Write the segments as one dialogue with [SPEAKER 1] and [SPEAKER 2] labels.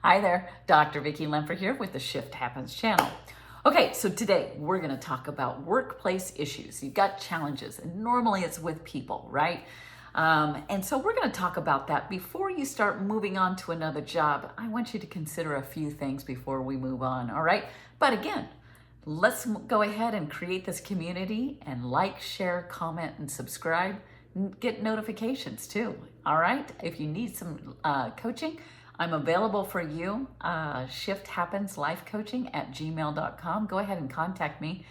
[SPEAKER 1] Hi there, Dr. Vicki Lemper here with the Shift Happens channel. Okay, so today we're going to talk about workplace issues. You've got challenges, and normally it's with people, right? And so we're going to talk about that. Before you start moving on to another job, I want you to consider a few things before we move on, all right? But again, let's go ahead and create this community and like, share, comment, and subscribe. Get notifications too, all right? If you need some coaching, I'm available for you. Shift Happens Life Coaching at gmail.com. Go ahead and contact me.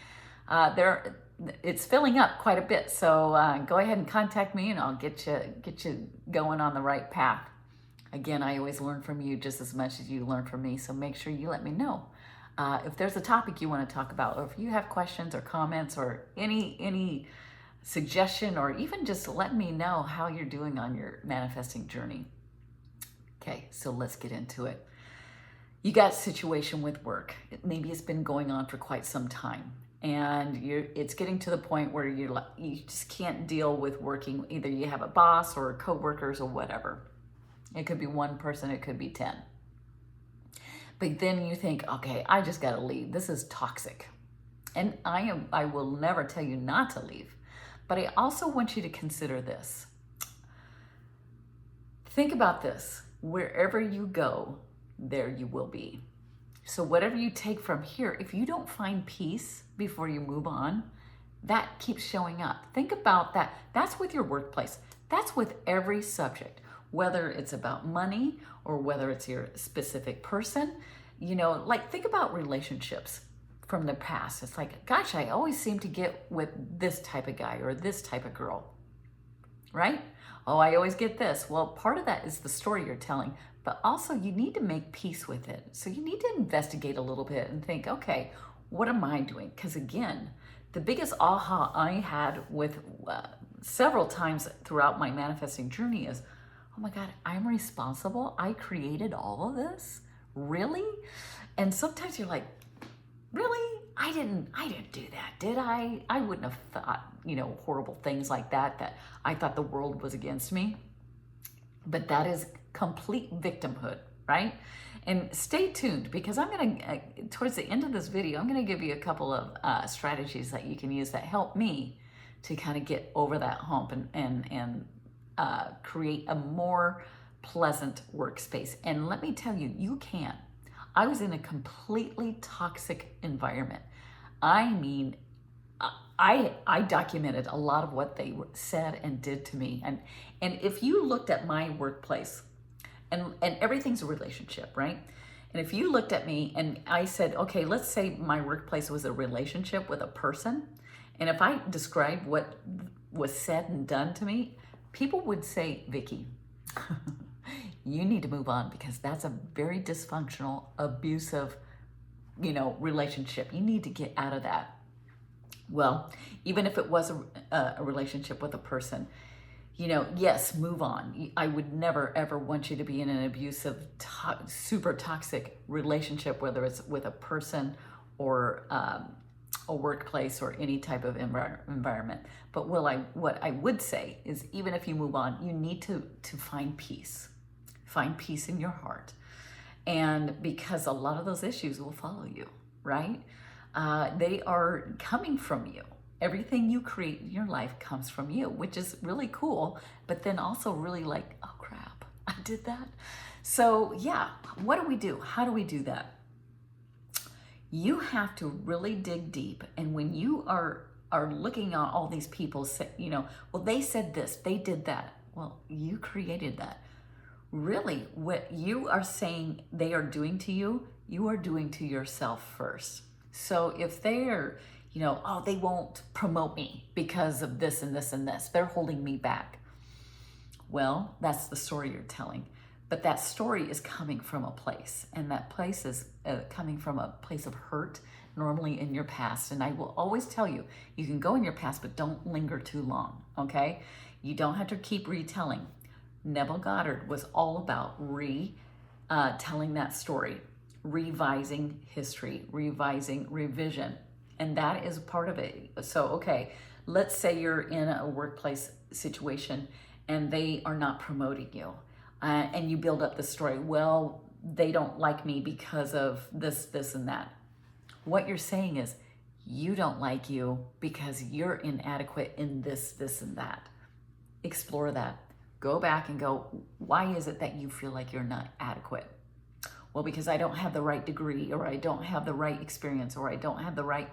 [SPEAKER 1] It's filling up quite a bit, so go ahead and contact me, and I'll get you going on the right path. Again, I always learn from you just as much as you learn from me, so make sure you let me know if there's a topic you want to talk about, or if you have questions or comments or any suggestion, or even just let me know how you're doing on your manifesting journey. Okay, so let's get into it. You got a situation with work. Maybe it's been going on for quite some time, and it's getting to the point where you just can't deal with working. Either you have a boss or coworkers or whatever. It could be one person, it could be 10. But then you think, okay, I just got to leave. This is toxic. And I will never tell you not to leave. But I also want you to consider this. Think about this. Wherever you go, there you will be. So whatever you take from here, if you don't find peace before you move on, that keeps showing up. Think about that. That's with your workplace. That's with every subject, whether it's about money or whether it's your specific person. Like think about relationships from the past. It's like, gosh, I always seem to get with this type of guy or this type of girl, right? Oh, I always get this. Well, part of that is the story you're telling, but also you need to make peace with it. So you need to investigate a little bit and think, okay, what am I doing? Because again, the biggest aha I had with several times throughout my manifesting journey is, oh my God, I'm responsible. I created all of this? Really? And sometimes you're like, really? I didn't do that, did I? I wouldn't have thought, horrible things like that I thought the world was against me. But that is complete victimhood, right? And stay tuned, because I'm going to, towards the end of this video, I'm going to give you a couple of strategies that you can use that help me to kind of get over that hump and create a more pleasant workspace. And let me tell you, you can. I was in a completely toxic environment. I mean, I documented a lot of what they said and did to me. And if you looked at my workplace, and everything's a relationship, right? And if you looked at me and I said, okay, let's say my workplace was a relationship with a person, and if I described what was said and done to me, people would say, Vicki, you need to move on, because that's a very dysfunctional, abusive, relationship. You need to get out of that. Well, even if it was a relationship with a person, yes, move on. I would never, ever want you to be in an abusive, super toxic relationship, whether it's with a person or a workplace or any type of environment. But what I would say is, even if you move on, you need to find peace. Find peace in your heart. And because a lot of those issues will follow you, right? They are coming from you. Everything you create in your life comes from you, which is really cool, but then also really like, oh crap, I did that. So yeah, what do we do? How do we do that? You have to really dig deep. And when you are looking at all these people, well, they said this, they did that. Well, you created that. Really, what you are saying they are doing to you, you are doing to yourself first. So if they're, oh, they won't promote me because of this and this and this, they're holding me back. Well, that's the story you're telling. But that story is coming from a place, and that place is coming from a place of hurt, normally in your past. And I will always tell you, you can go in your past, but don't linger too long, okay? You don't have to keep retelling. Neville Goddard was all about telling that story, revising history, revision. And that is part of it. So, okay, let's say you're in a workplace situation and they are not promoting you. And you build up the story. Well, they don't like me because of this, this, and that. What you're saying is, you don't like you because you're inadequate in this, this, and that. Explore that. Go back and go, why is it that you feel like you're not adequate? Well, because I don't have the right degree, or I don't have the right experience, or I don't have the right...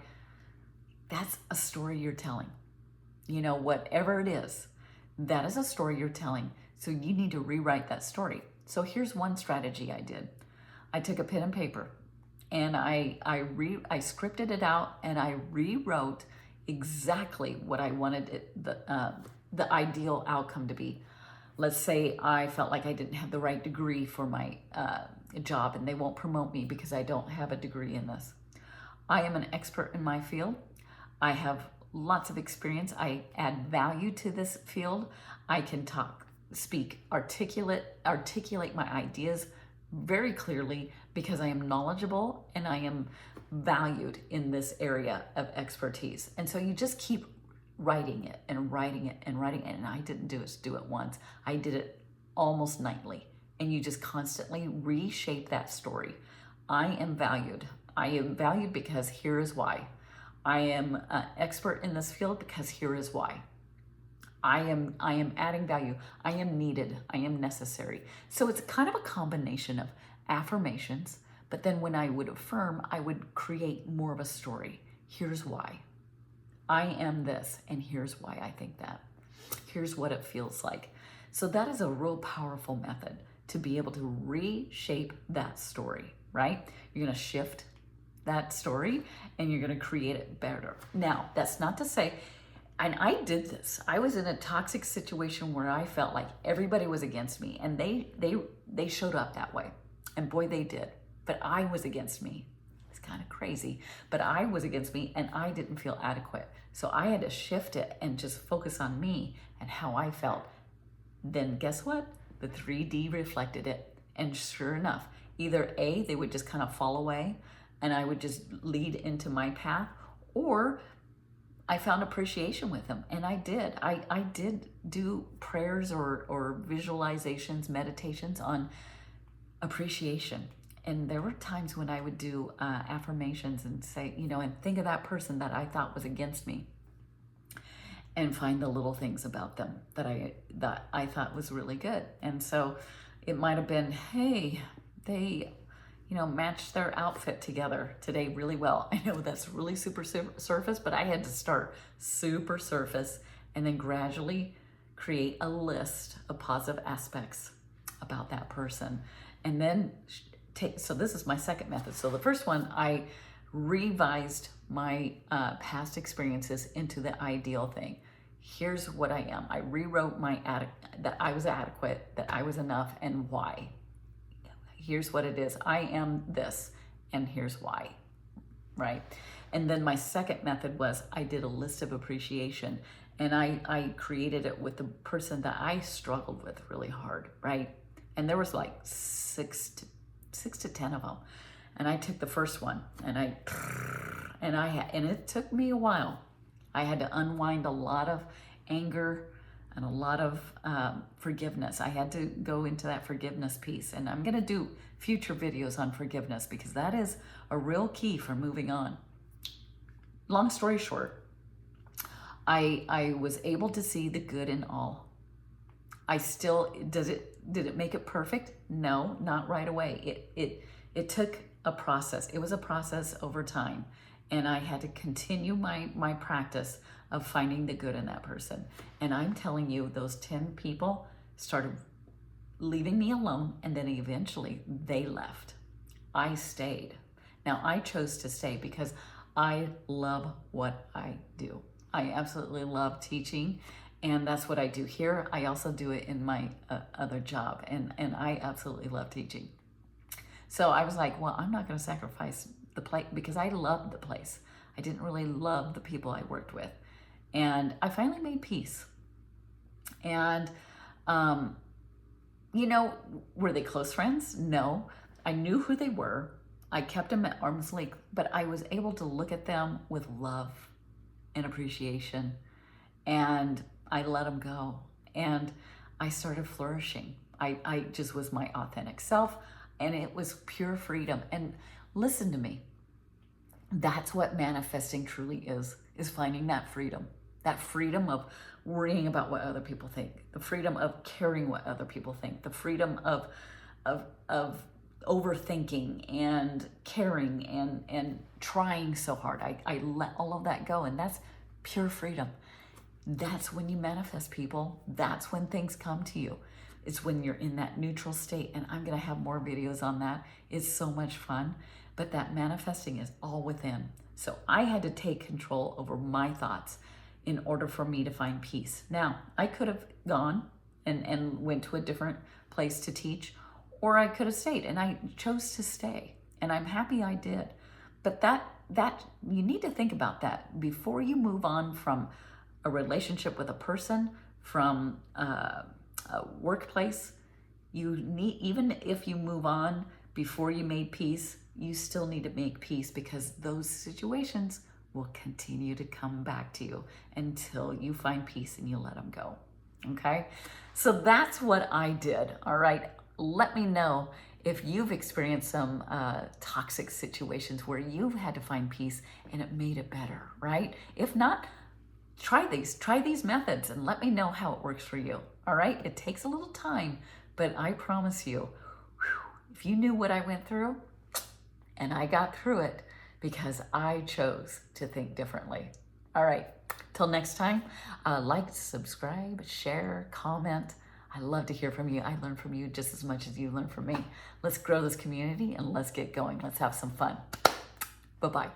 [SPEAKER 1] That's a story you're telling. You know, whatever it is, that is a story you're telling. So you need to rewrite that story. So here's one strategy I did. I took a pen and paper, and I scripted it out, and I rewrote exactly what I wanted the ideal outcome to be. Let's say I felt like I didn't have the right degree for my job, and they won't promote me because I don't have a degree in this. I am an expert in my field. I have lots of experience. I add value to this field. I can articulate my ideas very clearly because I am knowledgeable and I am valued in this area of expertise. And so you just keep writing it and writing it and writing it. And I didn't do it once. I did it almost nightly. And you just constantly reshape that story. I am valued. I am valued because here is why. I am an expert in this field because here is why. I am adding value. I am needed. I am necessary. So it's kind of a combination of affirmations, but then when I would affirm, I would create more of a story. Here's why. I am this, and here's why I think that. Here's what it feels like. So that is a real powerful method to be able to reshape that story, right? You're going to shift that story and you're going to create it better. Now, that's not to say, and I did this. I was in a toxic situation where I felt like everybody was against me, and they showed up that way. And boy, they did. But I was against me. It's kind of crazy, but I was against me and I didn't feel adequate. So I had to shift it and just focus on me and how I felt. Then guess what? The 3D reflected it. And sure enough, either A, they would just kind of fall away and I would just lead into my path, or I found appreciation with them. And I did. I did do prayers or visualizations, meditations on appreciation. And there were times when I would do affirmations and say, you know, and think of that person that I thought was against me, and find the little things about them that I thought was really good. And so it might have been, hey, they, you know, matched their outfit together today really well. I know that's really super surface, but I had to start super surface and then gradually create a list of positive aspects about that person. And then so this is my second method. So the first one, I revised my past experiences into the ideal thing. Here's what I am. I rewrote that I was adequate, that I was enough, and why. Here's what it is. I am this, and here's why, right? And then my second method was I did a list of appreciation, and I created it with the person that I struggled with really hard, right? And there was like 6 to 10 of them. And I took the first one and it took me a while. I had to unwind a lot of anger and a lot of forgiveness. I had to go into that forgiveness piece. And I'm going to do future videos on forgiveness because that is a real key for moving on. Long story short, I was able to see the good in all. Did it make it perfect? No, not right away. It took a process. It was a process over time. And I had to continue my practice of finding the good in that person. And I'm telling you, those 10 people started leaving me alone, and then eventually they left. I stayed. Now, I chose to stay because I love what I do. I absolutely love teaching, and that's what I do here. I also do it in my other job, and I absolutely love teaching. So I was like, well, I'm not going to sacrifice the place because I loved the place. I didn't really love the people I worked with. And I finally made peace. And, you know, were they close friends? No. I knew who they were. I kept them at arm's length, but I was able to look at them with love and appreciation. And I let them go. And I started flourishing. I just was my authentic self. and it was pure freedom. And listen to me, that's what manifesting truly is finding that freedom of worrying about what other people think, the freedom of caring what other people think, the freedom of overthinking and caring and trying so hard. I let all of that go, and that's pure freedom. That's when you manifest, people. That's when things come to you. It's when you're in that neutral state, and I'm going to have more videos on that. It's so much fun, but that manifesting is all within. So I had to take control over my thoughts in order for me to find peace. Now, I could have gone and went to a different place to teach, or I could have stayed, and I chose to stay, and I'm happy I did. But that you need to think about that before you move on from a relationship with a person, from a workplace. You need, even if you move on before you made peace, you still need to make peace, because those situations will continue to come back to you until you find peace and you let them go. Okay? So that's what I did. All right. Let me know if you've experienced some toxic situations where you've had to find peace and it made it better, right? If not, try these methods and let me know how it works for you. All right? It takes a little time, but I promise you, if you knew what I went through, and I got through it because I chose to think differently. All right, till next time, like, subscribe, share, comment. I love to hear from you. I learn from you just as much as you learn from me. Let's grow this community and let's get going. Let's have some fun. Bye-bye.